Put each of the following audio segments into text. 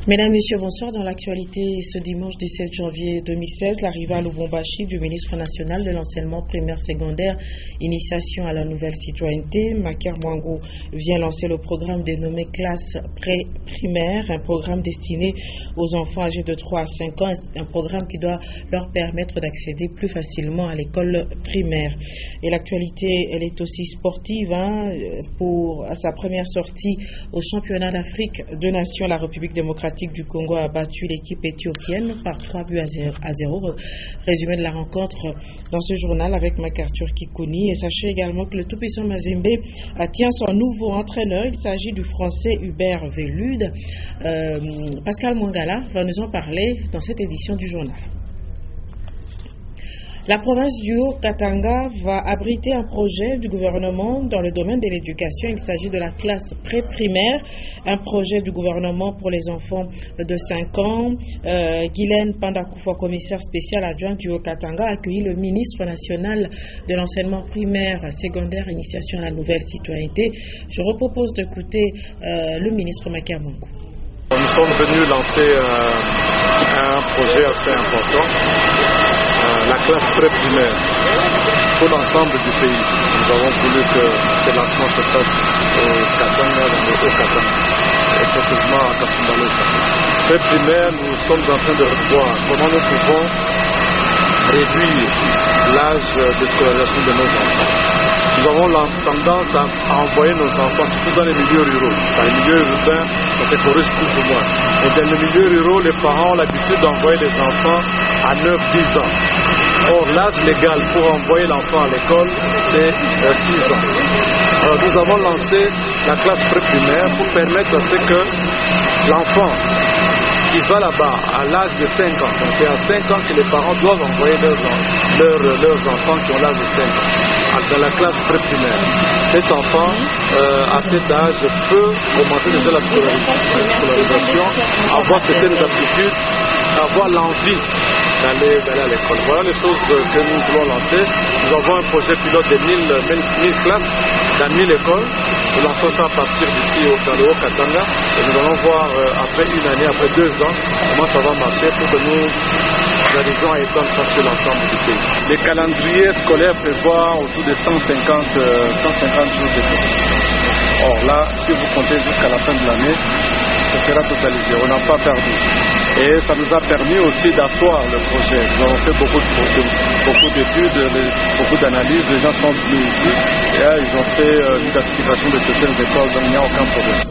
Mesdames, Messieurs, bonsoir. Dans l'actualité, ce dimanche 17 janvier 2016, l'arrivée à Lubumbashi du ministre national de l'enseignement primaire secondaire, initiation à la nouvelle citoyenneté, Maker Mwango, vient lancer le programme dénommé classe pré-primaire, un programme destiné aux enfants âgés de 3 à 5 ans, un programme qui doit leur permettre d'accéder plus facilement à l'école primaire. Et l'actualité, elle est aussi sportive. Pour sa première sortie au championnat d'Afrique de Nations, la République démocratique du Congo a battu l'équipe éthiopienne par 3 buts à 0. Résumé de la rencontre dans ce journal avec MacArthur Kikouni. Et sachez également que le tout-puissant Mazembe tient son nouveau entraîneur. Il s'agit du français Hubert Vélude. Pascal Mwangala va nous en parler dans cette édition du journal. La province du Haut-Katanga va abriter un projet du gouvernement dans le domaine de l'éducation. Il s'agit de la classe pré-primaire, un projet du gouvernement pour les enfants de 5 ans. Guylaine Pandakoufa, commissaire spécial adjoint du Haut-Katanga, a accueilli le ministre national de l'enseignement primaire, secondaire, initiation à la nouvelle citoyenneté. Je repropose d'écouter le ministre Maker Mwango. Nous sommes venus lancer un projet assez important. La classe pré-primaire pour l'ensemble du pays. Nous avons voulu que ce lancement se fasse au Katanga, dans le Haut-Katanga, et précisément à Kasumbalesa. Pré-primaire, nous sommes en train de revoir comment nous pouvons réduire l'âge de scolarisation de nos enfants. Nous avons tendance à envoyer nos enfants, surtout dans les milieux ruraux. Dans les milieux urbains, ça se corrige plus ou moins. Mais dans les milieux ruraux, les parents ont l'habitude d'envoyer les enfants à 9-10 ans. Or, l'âge légal pour envoyer l'enfant à l'école, c'est 6 ans. Alors, nous avons lancé la classe pré-primaire pour permettre à ce que l'enfant qui va là-bas à l'âge de 5 ans, donc c'est à 5 ans que les parents doivent envoyer leurs enfants qui ont l'âge de 5 ans dans la classe pré-primaire. Cet enfant, à cet âge, peut commencer déjà la scolarisation, avoir certaines aptitudes, avoir l'envie d'aller à l'école. Voilà les choses que nous voulons lancer. Nous avons un projet pilote de 1000 classes dans 1000 écoles. Nous lançons ça à partir d'ici dans le Haut-Katanga et nous allons voir après une année, après 2 ans, comment ça va marcher pour que nous arrivions à étendre ça sur l'ensemble du pays. Les calendriers scolaires prévoient autour de 150 jours de cours. Or là, si vous comptez jusqu'à la fin de l'année, ça sera totalisé. On n'a pas perdu. Et ça nous a permis aussi d'asseoir le projet. Nous avons fait beaucoup d'études, beaucoup d'analyses. Les gens sont venus ici et ils ont fait l'identification de certaines écoles, donc il n'y a aucun problème.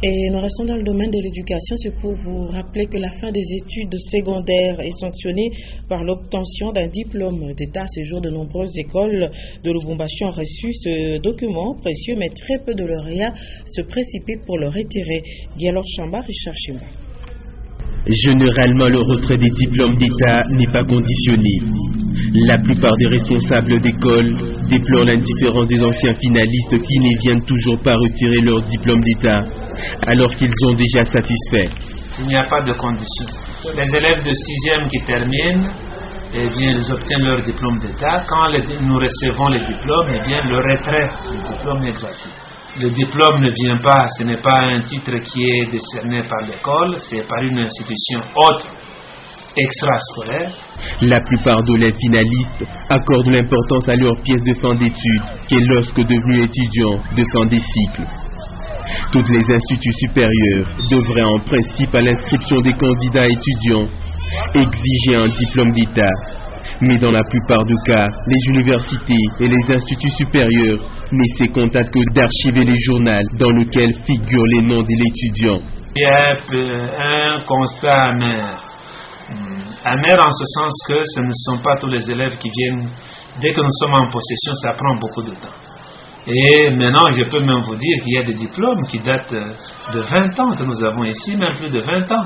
Et nous restons dans le domaine de l'éducation. C'est pour vous rappeler que la fin des études secondaires est sanctionnée par l'obtention d'un diplôme d'État. À ce jour, de nombreuses écoles de Lubumbashi ont reçu ce document précieux, mais très peu de lauréats se précipitent pour le retirer. Guélo Chamba, Richard Chimba. Généralement, le retrait des diplômes d'État n'est pas conditionné. La plupart des responsables d'école déplorent l'indifférence des anciens finalistes qui ne viennent toujours pas retirer leur diplôme d'État, alors qu'ils ont déjà satisfait. Il n'y a pas de condition. Les élèves de 6e qui terminent, eh bien, ils obtiennent leur diplôme d'État. Quand nous recevons les diplômes, eh bien, le retrait du diplôme est gratuit. Le diplôme ne vient pas, ce n'est pas un titre qui est décerné par l'école, c'est par une institution autre, extrascolaire. La plupart de les finalistes accordent l'importance à leur pièce de fin d'études que lorsque devenus étudiants de fin des cycles. Toutes les instituts supérieurs devraient en principe à l'inscription des candidats étudiants exiger un diplôme d'État. Mais dans la plupart des cas, les universités et les instituts supérieurs ne se contentent que d'archiver les journaux dans lesquels figurent les noms de l'étudiant. Il y a un constat amer. Amer en ce sens que ce ne sont pas tous les élèves qui viennent. Dès que nous sommes en possession, ça prend beaucoup de temps. Et maintenant, je peux même vous dire qu'il y a des diplômes qui datent de 20 ans que nous avons ici, même plus de 20 ans.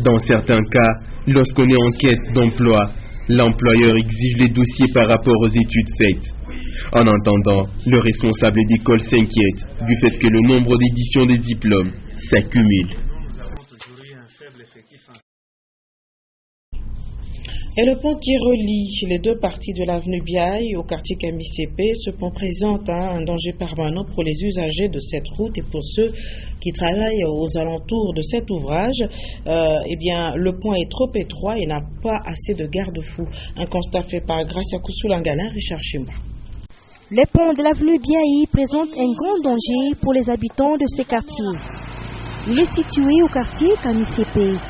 Dans certains cas, lorsqu'on est en quête d'emploi, l'employeur exige les dossiers par rapport aux études faites. En attendant, le responsable d'école s'inquiète du fait que le nombre d'éditions des diplômes s'accumule. Et le pont qui relie les deux parties de l'avenue Biaï au quartier KMICP, ce pont présente un danger permanent pour les usagers de cette route et pour ceux qui travaillent aux alentours de cet ouvrage. Le pont est trop étroit et n'a pas assez de garde-fous. Un constat fait par Gracia Koussoulangana, Richard Chimba. Les ponts de l'avenue Biaï présentent un grand danger pour les habitants de ces quartiers. Il est situé au quartier KMICP.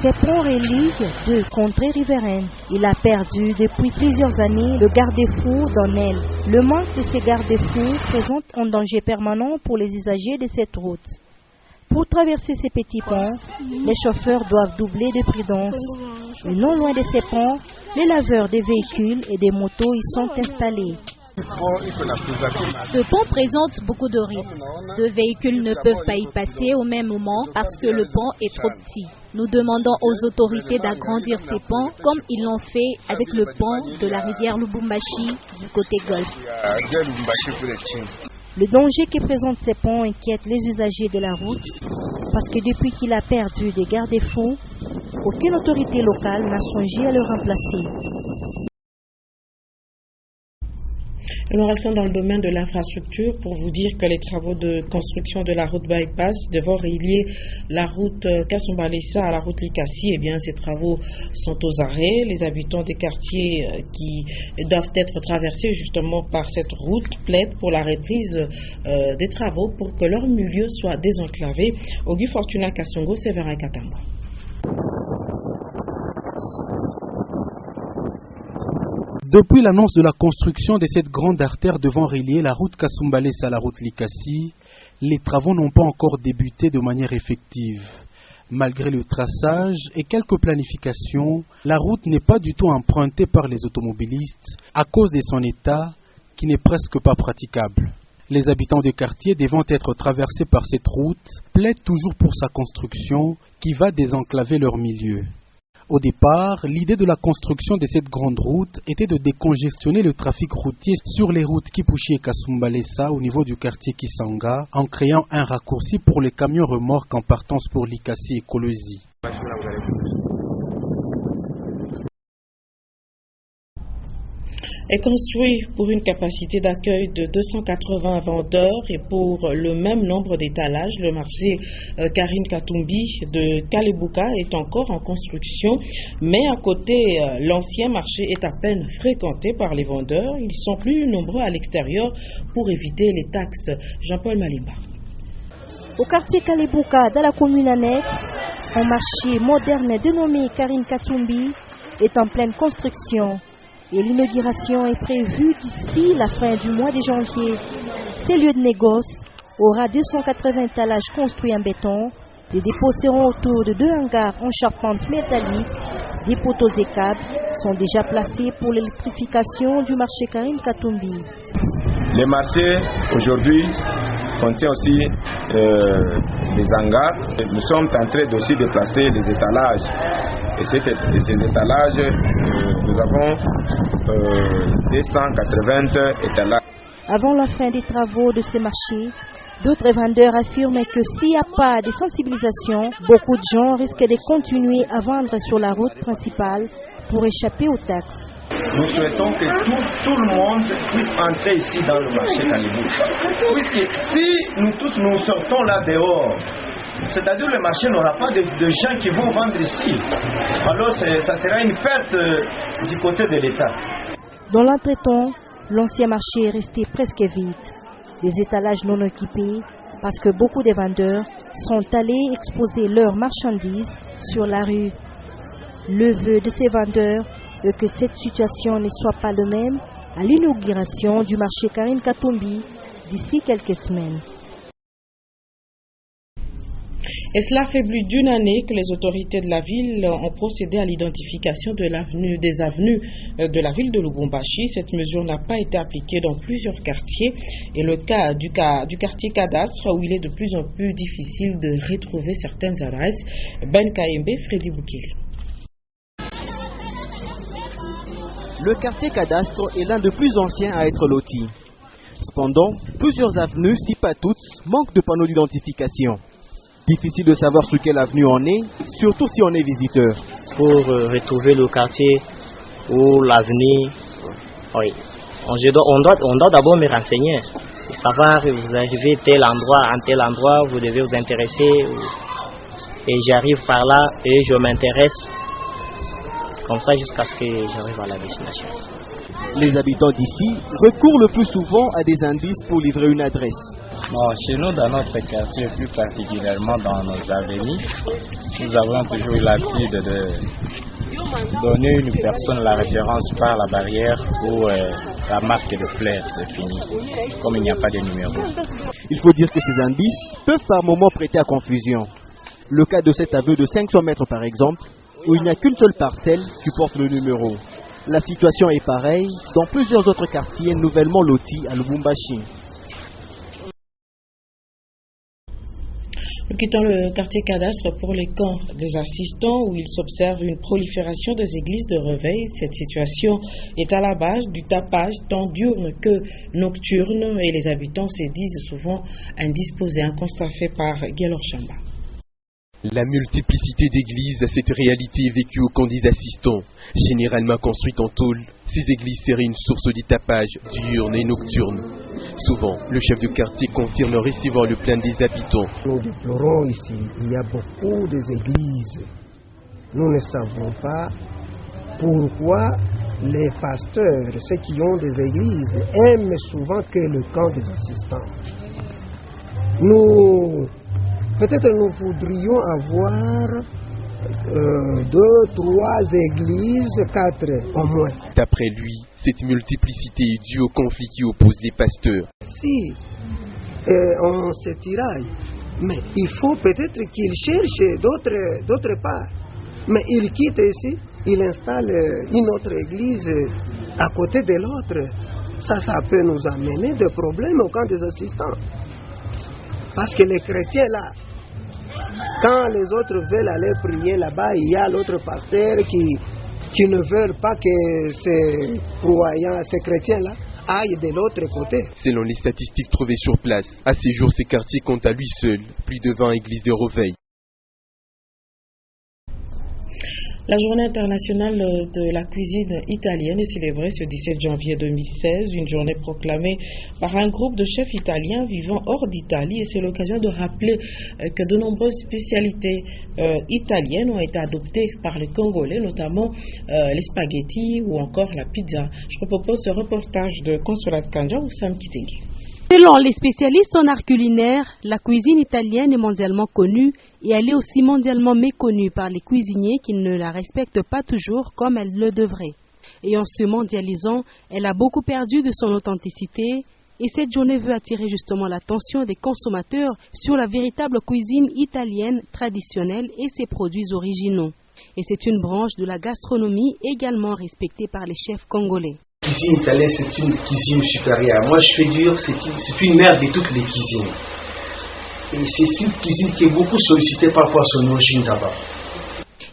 Ces ponts relient deux contrées riveraines. Il a perdu depuis plusieurs années le garde-fou d'un aile. Le manque de ces garde-fous présente un danger permanent pour les usagers de cette route. Pour traverser ces petits ponts, les chauffeurs doivent doubler de prudence. Et non loin de ces ponts, les laveurs des véhicules et des motos y sont installés. Ce pont présente beaucoup de risques. Deux véhicules ne peuvent pas y passer au même moment parce que le pont est trop petit. Nous demandons aux autorités d'agrandir ces ponts comme ils l'ont fait avec le pont de la rivière Lubumbashi du côté golfe. Le danger que présentent ces ponts inquiète les usagers de la route parce que depuis qu'il a perdu des garde-fous, aucune autorité locale n'a songé à le remplacer. Nous restons dans le domaine de l'infrastructure pour vous dire que les travaux de construction de la route bypass devant relier la route Kasumbalesa à la route Likasi, ces travaux sont aux arrêts. Les habitants des quartiers qui doivent être traversés justement par cette route plaident pour la reprise des travaux pour que leur milieu soit désenclavé. Auguste Fortuna Kassongo, Séverin Katamba. Depuis l'annonce de la construction de cette grande artère devant relier la route Kasumbalesa à la route Likasi, les travaux n'ont pas encore débuté de manière effective. Malgré le traçage et quelques planifications, la route n'est pas du tout empruntée par les automobilistes à cause de son état qui n'est presque pas praticable. Les habitants du quartier devant être traversés par cette route plaident toujours pour sa construction qui va désenclaver leur milieu. Au départ, l'idée de la construction de cette grande route était de décongestionner le trafic routier sur les routes Kipushi et Kasumbalesa au niveau du quartier Kisanga en créant un raccourci pour les camions remorques en partance pour Likasi et Kolosi. Est construit pour une capacité d'accueil de 280 vendeurs et pour le même nombre d'étalages. Le marché Karine Katumbi de Kalebuka est encore en construction, mais à côté, l'ancien marché est à peine fréquenté par les vendeurs. Ils sont plus nombreux à l'extérieur pour éviter les taxes. Jean-Paul Malimba. Au quartier Kalebuka, dans la commune annexe, un marché moderne dénommé Karine Katumbi est en pleine construction. Et l'inauguration est prévue d'ici la fin du mois de janvier. Ces lieux de négoce aura 280 étalages construits en béton. Les dépôts seront autour de 2 hangars en charpente métallique. Des poteaux et câbles sont déjà placés pour l'électrification du marché Karine Katumbi. Le marché aujourd'hui contient aussi des hangars. Nous sommes en train aussi de placer des étalages. Et ces étalages, nous avons 280 étalages. Avant la fin des travaux de ce marché, d'autres vendeurs affirment que s'il n'y a pas de sensibilisation, beaucoup de gens risquent de continuer à vendre sur la route principale pour échapper aux taxes. Nous souhaitons que tout le monde puisse entrer ici dans le marché Kalebuka. Puisque si nous tous nous sortons là dehors, c'est-à-dire le marché n'aura pas de gens qui vont vendre ici. Alors ça sera une perte du côté de l'État. Dans l'entretemps, l'ancien marché est resté presque vide. Des étalages non occupés parce que beaucoup de vendeurs sont allés exposer leurs marchandises sur la rue. Le vœu de ces vendeurs est que cette situation ne soit pas le même à l'inauguration du marché Karine Katumbi d'ici quelques semaines. Et cela fait plus d'une année que les autorités de la ville ont procédé à l'identification des avenues de la ville de Lubumbashi. Cette mesure n'a pas été appliquée dans plusieurs quartiers. Et le cas du quartier Cadastre, où il est de plus en plus difficile de retrouver certaines adresses. Ben Kaembe, Freddy Boukeli. Le quartier Cadastre est l'un des plus anciens à être loti. Cependant, plusieurs avenues, si pas toutes, manquent de panneaux d'identification. Difficile de savoir sur quelle avenue on est, surtout si on est visiteur. Pour retrouver le quartier, ou l'avenir. Oui. On doit d'abord me renseigner, savoir vous arrivez tel endroit, vous devez vous intéresser. Et j'arrive par là et je m'intéresse comme ça jusqu'à ce que j'arrive à la destination. Les habitants d'ici recourent le plus souvent à des indices pour livrer une adresse. Bon, chez nous, dans notre quartier, plus particulièrement dans nos avenues, nous avons toujours eu l'habitude de donner à une personne la référence par la barrière ou la marque de fleurs, c'est fini, comme il n'y a pas de numéro. Il faut dire que ces indices peuvent par moments prêter à confusion. Le cas de cet aveu de 500 mètres par exemple, où il n'y a qu'une seule parcelle qui porte le numéro. La situation est pareille dans plusieurs autres quartiers nouvellement lotis à Lubumbashi. Nous quittons le quartier cadastre pour les camps des assistants où il s'observe une prolifération des églises de réveil. Cette situation est à la base du tapage tant diurne que nocturne et les habitants se disent souvent indisposés. Un constat fait par Guélor Chamba. La multiplicité d'églises, cette réalité est vécue au camp des assistants. Généralement construites en tôle, ces églises seraient une source de tapage diurne et nocturne. Souvent, le chef de quartier confirme recevoir le plaint des habitants. Nous déplorons ici, il y a beaucoup d'églises. Nous ne savons pas pourquoi les pasteurs, ceux qui ont des églises, aiment souvent que le camp des assistants. Peut-être nous voudrions avoir 2, 3 églises, 4 au moins. D'après lui, cette multiplicité est due au conflit qui oppose les pasteurs. Si on se tiraille, mais il faut peut-être qu'ils cherchent d'autre part. Mais ils quittent ici, ils installent une autre église à côté de l'autre. Ça peut nous amener des problèmes au camp des assistants. Parce que les chrétiens là, quand les autres veulent aller prier là-bas, il y a l'autre pasteur qui ne veut pas que ces croyants, ces chrétiens-là, aillent de l'autre côté. Selon les statistiques trouvées sur place, à ces jours, ces quartiers comptent à lui seul plus de 20 églises de réveil. La journée internationale de la cuisine italienne est célébrée ce 17 janvier 2016, une journée proclamée par un groupe de chefs italiens vivant hors d'Italie et c'est l'occasion de rappeler que de nombreuses spécialités italiennes ont été adoptées par les Congolais, notamment les spaghettis ou encore la pizza. Je vous propose ce reportage de Consolat Kanja ou Sam Kitenge. Selon les spécialistes en art culinaire, la cuisine italienne est mondialement connue et elle est aussi mondialement méconnue par les cuisiniers qui ne la respectent pas toujours comme elle le devrait. Et en se mondialisant, elle a beaucoup perdu de son authenticité et cette journée veut attirer justement l'attention des consommateurs sur la véritable cuisine italienne traditionnelle et ses produits originaux. Et c'est une branche de la gastronomie également respectée par les chefs congolais. La cuisine italienne, c'est une cuisine supérieure. Moi, je fais dire c'est une mère de toutes les cuisines. Et c'est une cuisine qui est beaucoup sollicitée par rapport à son origine d'abord.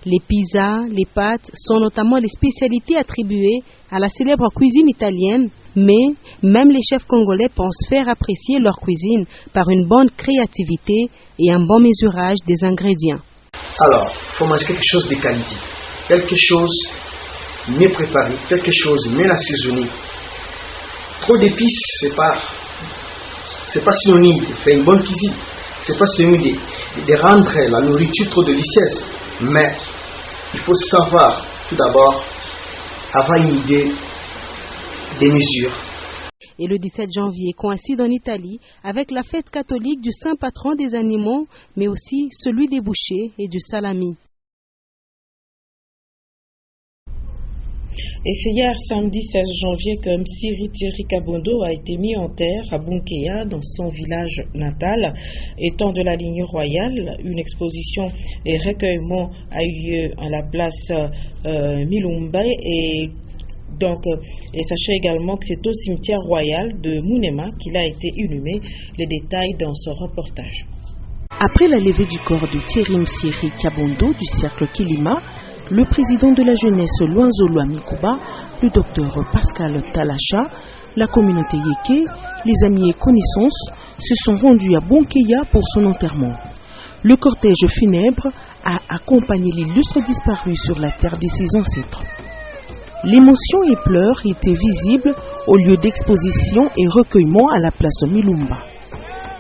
Les pizzas, les pâtes sont notamment les spécialités attribuées à la célèbre cuisine italienne, mais même les chefs congolais pensent faire apprécier leur cuisine par une bonne créativité et un bon mesurage des ingrédients. Alors, il faut manger quelque chose de qualité, quelque chose mieux préparé, quelque chose mieux assaisonné. Trop d'épices, c'est pas synonyme de faire une bonne cuisine. C'est pas synonyme de rendre la nourriture trop délicieuse. Mais il faut savoir, tout d'abord, avoir une idée des mesures. Et le 17 janvier coïncide en Italie avec la fête catholique du saint patron des animaux, mais aussi celui des bouchers et du salami. Et c'est hier, samedi 16 janvier, que Msiri Thierry Kabondo a été mis en terre à Bunkeya, dans son village natal. Étant de la ligne royale, une exposition et recueillement a eu lieu à la place Milumba et sachez également que c'est au cimetière royal de Mounema qu'il a été inhumé. Les détails dans ce reportage. Après la levée du corps de Thierry Msiri Kabondo du cercle Kilima, le président de la jeunesse Luanzolo Amikuba, le docteur Pascal Talacha, la communauté Yeke, les amis et connaissances se sont rendus à Bunkeya pour son enterrement. Le cortège funèbre a accompagné l'illustre disparu sur la terre de ses ancêtres. L'émotion et pleurs étaient visibles au lieu d'exposition et recueillement à la place Milumba.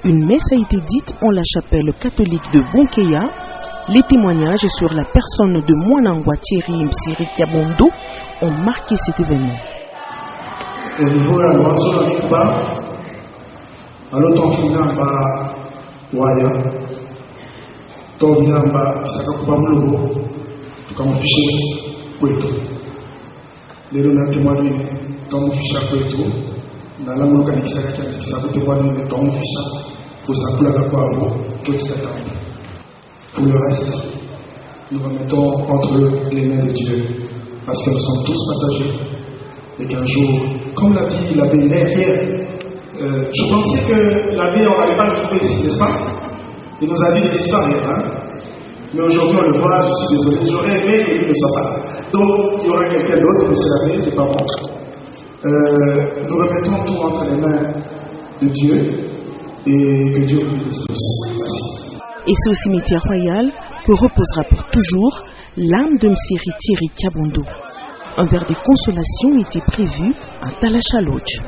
Une messe a été dite en la chapelle catholique de Bonkeya. Les témoignages sur la personne de Mwanangwa Thierry Msiri Kiabondo ont marqué cet événement. Au niveau de la loi sur la Cuba, alors ton final waya, ton final Saka Kuba Mlobo, comme fichier Kweto. Les deux témoignent ton fichier Kweto, dans la langue qui s'appelle témoigne de ton fichier, pour s'appeler à Kwabo, Kweto. Pour le reste, nous remettons entre les mains de Dieu, parce que nous sommes tous passagers, et qu'un jour, comme l'a dit l'abbé hier, je pensais que l'abbé, on n'allait pas le trouver ici, n'est-ce pas? Il nous a dit de disparaître, hein? Mais aujourd'hui, on le voit, je suis désolé, j'aurais aimé qu'il ne soit pas là. Donc, il y aura quelqu'un d'autre, monsieur l'abbé, c'est pas bon. Nous remettons tout entre les mains de Dieu, et que Dieu vous bénisse tous. Merci. Et c'est au cimetière royal que reposera pour toujours l'âme de Msiri Thierry Kiabondo. Un verre de consolation était prévu à Talasha Lodge.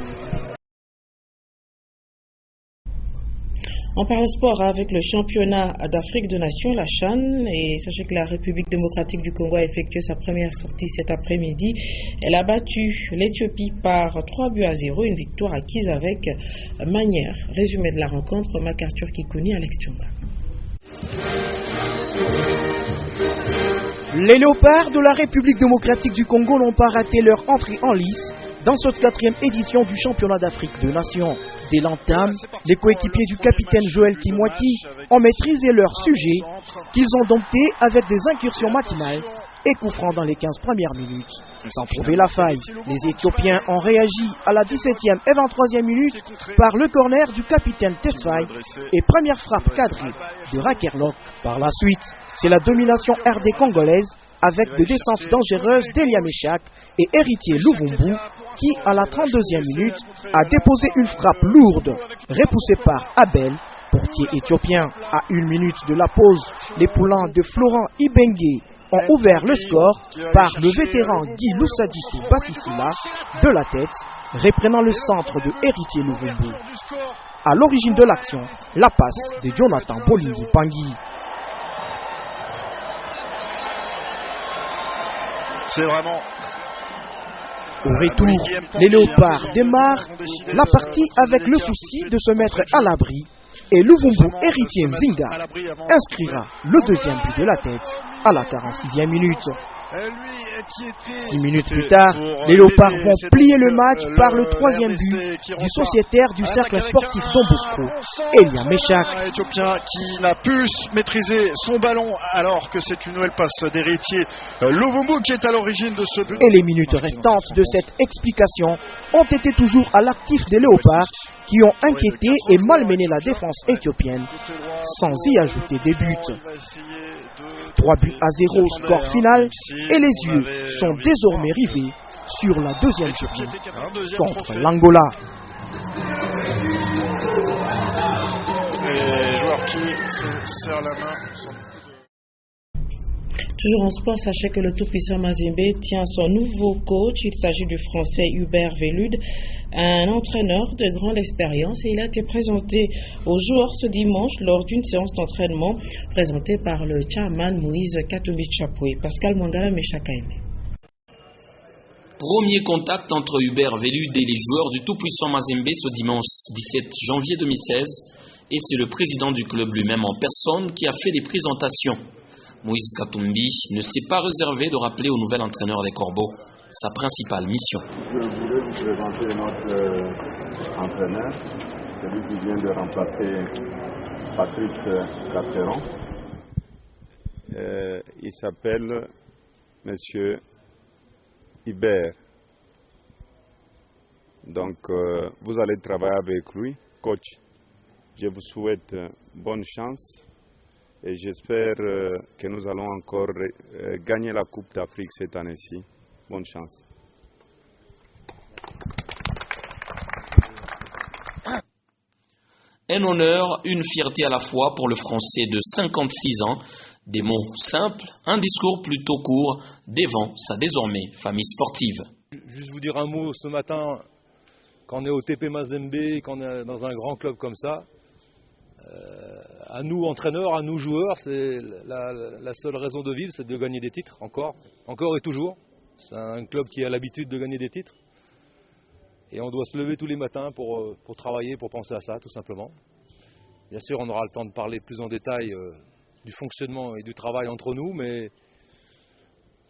On parle sport avec le championnat d'Afrique de Nations, la CHAN, et sachez que la République démocratique du Congo a effectué sa première sortie cet après-midi. Elle a battu l'Éthiopie par 3-0, une victoire acquise avec manière. Résumé de la rencontre, MacArthur Kikouni, Alex Tchonga. Les léopards de la République démocratique du Congo n'ont pas raté leur entrée en lice dans cette 4e édition du championnat d'Afrique de Nations. Dès l'entame, les coéquipiers du capitaine Joël Kimwaki ont maîtrisé leur sujet qu'ils ont dompté avec des incursions matinales et coups francs dans les 15 premières minutes. Sans trouver la faille, les Éthiopiens ont réagi à la 17e et 23e minute par le corner du capitaine Tesfaye et première frappe cadrée de Rakerlock. Par la suite, c'est la domination RD congolaise avec des descentes dangereuses d'Elia Meshak et héritier Luvumbu qui, à la 32e minute, a déposé une frappe lourde repoussée par Abel, portier éthiopien. À 1 minute de la pause, les poulains de Florent Ibenge ont ouvert le score par le vétéran Guy Lusadisu Bassissila de la tête, reprenant le centre de héritier Luvumbu. À l'origine de l'action, la passe de Jonathan Bolingi Pangui. C'est vraiment... Au retour, les léopards démarrent la partie avec le souci de se mettre à l'abri et Luvumbu, héritier Nzinga, inscrira le 2e but de la tête à la 46e minute. 6 minutes plus tard, les léopards vont plier le match par le 3e but du sociétaire du cercle sportif Don Bosco, Elia Meshak. Un Éthiopien qui n'a pu maîtriser son ballon alors que c'est une nouvelle passe d'héritier Luvumbu qui est à l'origine de ce but. Et les minutes restantes de cette explication ont été toujours à l'actif des léopards qui ont inquiété et malmené la défense éthiopienne sans y ajouter des buts. 3-0 score final et les yeux sont désormais rivés sur la 2e journée contre l'Angola. Les joueurs qui se serrent la main sont... Toujours en sport, sachez que le tout-puissant Mazembe tient son nouveau coach. Il s'agit du français Hubert Velud, un entraîneur de grande expérience, et il a été présenté aux joueurs ce dimanche lors d'une séance d'entraînement présentée par le chairman Moïse Katumbi Chapoué. Pascal Mwangala Meshakaime. Premier contact entre Hubert Velud et les joueurs du tout-puissant Mazembe ce dimanche 17 janvier 2016, et c'est le président du club lui-même en personne qui a fait les présentations. Moïse Katumbi ne s'est pas réservé de rappeler au nouvel entraîneur des Corbeaux sa principale mission. Je voulais vous présenter notre entraîneur, celui qui vient de remplacer Patrick Carteron. Il s'appelle Monsieur Hubert. Donc, vous allez travailler avec lui, coach. Je vous souhaite bonne chance. Et j'espère que nous allons encore gagner la Coupe d'Afrique cette année-ci. Bonne chance. Un honneur, une fierté à la fois pour le Français de 56 ans Des mots simples, un discours plutôt court devant sa désormais famille sportive. Juste vous dire un mot ce matin, quand on est au TP Mazembe, quand on est dans un grand club comme ça, à nous entraîneurs, à nous joueurs, c'est la seule raison de vivre, c'est de gagner des titres, encore et toujours. C'est un club qui a l'habitude de gagner des titres. Et on doit se lever tous les matins pour travailler, pour penser à ça, tout simplement. Bien sûr, on aura le temps de parler plus en détail du fonctionnement et du travail entre nous, mais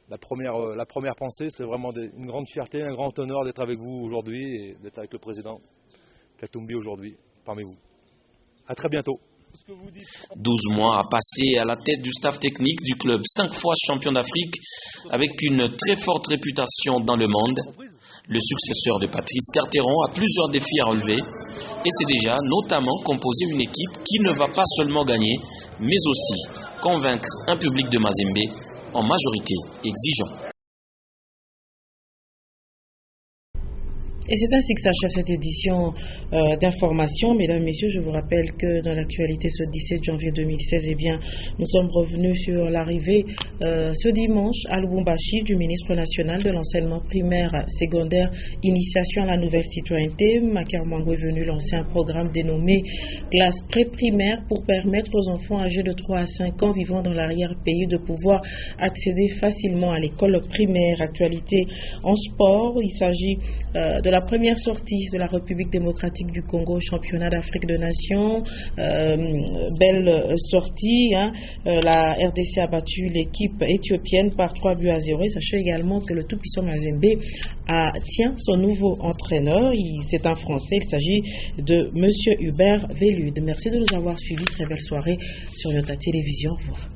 la première pensée, c'est vraiment une grande fierté, un grand honneur d'être avec vous aujourd'hui et d'être avec le président Katumbi aujourd'hui, parmi vous. À très bientôt. 12 mois à passer à la tête du staff technique du club 5 fois champion d'Afrique avec une très forte réputation dans le monde. Le successeur de Patrice Carteron a plusieurs défis à relever et c'est déjà notamment composer une équipe qui ne va pas seulement gagner mais aussi convaincre un public de Mazembe en majorité exigeant. Et c'est ainsi que s'achève cette édition d'information. Mesdames, Messieurs, je vous rappelle que dans l'actualité ce 17 janvier 2016, nous sommes revenus sur l'arrivée ce dimanche à Lubumbashi du ministre national de l'enseignement primaire secondaire, initiation à la nouvelle citoyenneté. Macar Mwango est venu lancer un programme dénommé classe pré-primaire pour permettre aux enfants âgés de 3 à 5 ans vivant dans l'arrière-pays de pouvoir accéder facilement à l'école primaire. Actualité en sport, il s'agit de la première sortie de la République démocratique du Congo au championnat d'Afrique de Nations. Belle sortie. La RDC a battu l'équipe éthiopienne par 3-0. Sachez également que le tout-puissant Mazembe tient son nouveau entraîneur. C'est un Français. Il s'agit de M. Hubert Vélude. Merci de nous avoir suivis. Très belle soirée sur Yota Télévision. Au revoir.